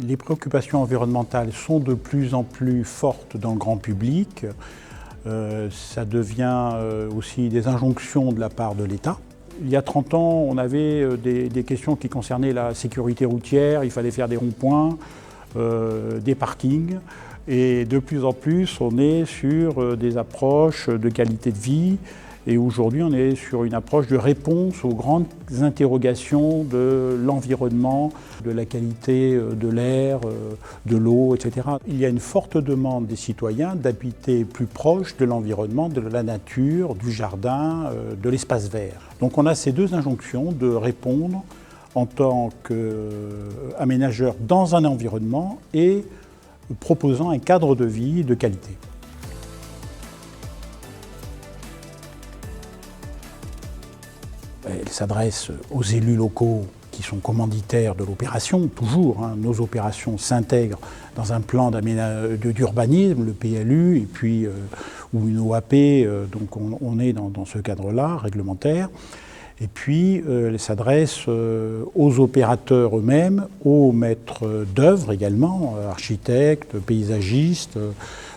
Les préoccupations environnementales sont de plus en plus fortes dans le grand public. Ça devient aussi des injonctions de la part de l'État. Il y a 30 ans, on avait des questions qui concernaient la sécurité routière, il fallait faire des ronds-points, des parkings. Et de plus en plus, on est sur des approches de qualité de vie. Et aujourd'hui, on est sur une approche de réponse aux grandes interrogations de l'environnement, de la qualité de l'air, de l'eau, etc. Il y a une forte demande des citoyens d'habiter plus proche de l'environnement, de la nature, du jardin, de l'espace vert. Donc on a ces deux injonctions de répondre en tant qu'aménageur dans un environnement et proposant un cadre de vie de qualité. Elle s'adresse aux élus locaux qui sont commanditaires de l'opération, toujours. Nos opérations s'intègrent dans un plan d'urbanisme, le PLU, et puis, ou une OAP, donc on est dans ce cadre-là, réglementaire. Et puis, elle s'adresse aux opérateurs eux-mêmes, aux maîtres d'œuvre également, architectes, paysagistes,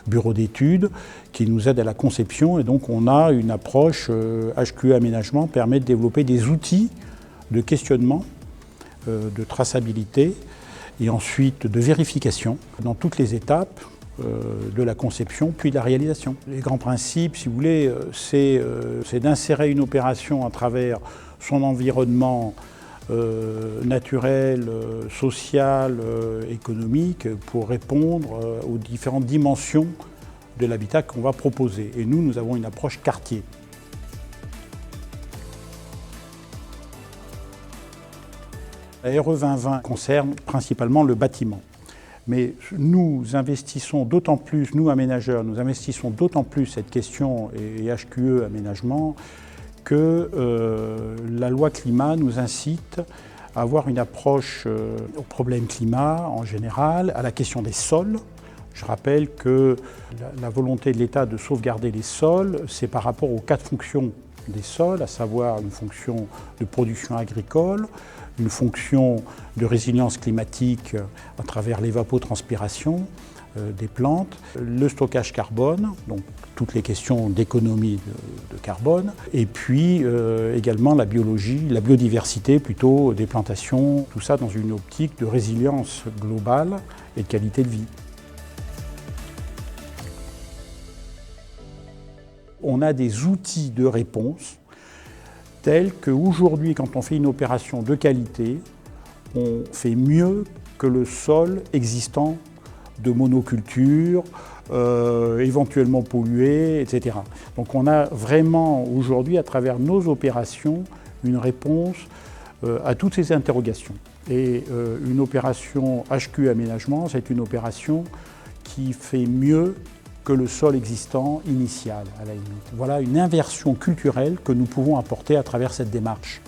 bureaux d'études, qui nous aident à la conception. Et donc, on a une approche HQE Aménagement permet de développer des outils de questionnement, de traçabilité et ensuite de vérification dans toutes les étapes de la conception puis de la réalisation. Les grands principes, si vous voulez, c'est d'insérer une opération à travers son environnement naturel, social, économique pour répondre aux différentes dimensions de l'habitat qu'on va proposer. Et nous avons une approche quartier. La RE 2020 concerne principalement le bâtiment. Mais nous investissons d'autant plus, nous aménageurs, nous investissons d'autant plus cette question et HQE aménagement que la loi climat nous incite à avoir une approche au problème climat en général, à la question des sols. Je rappelle que la volonté de l'État de sauvegarder les sols, c'est par rapport aux 4 fonctions des sols, à savoir une fonction de production agricole, une fonction de résilience climatique à travers l'évapotranspiration des plantes, le stockage carbone, donc toutes les questions d'économie de carbone, et puis également la biologie, la biodiversité plutôt des plantations, tout ça dans une optique de résilience globale et de qualité de vie. On a des outils de réponse tels qu'aujourd'hui, quand on fait une opération de qualité, on fait mieux que le sol existant de monoculture, éventuellement pollué, etc. Donc on a vraiment aujourd'hui, à travers nos opérations, une réponse à toutes ces interrogations. Et une opération HQE Aménagement, c'est une opération qui fait mieux que le sol existant initial, à la limite. Voilà une inversion culturelle que nous pouvons apporter à travers cette démarche.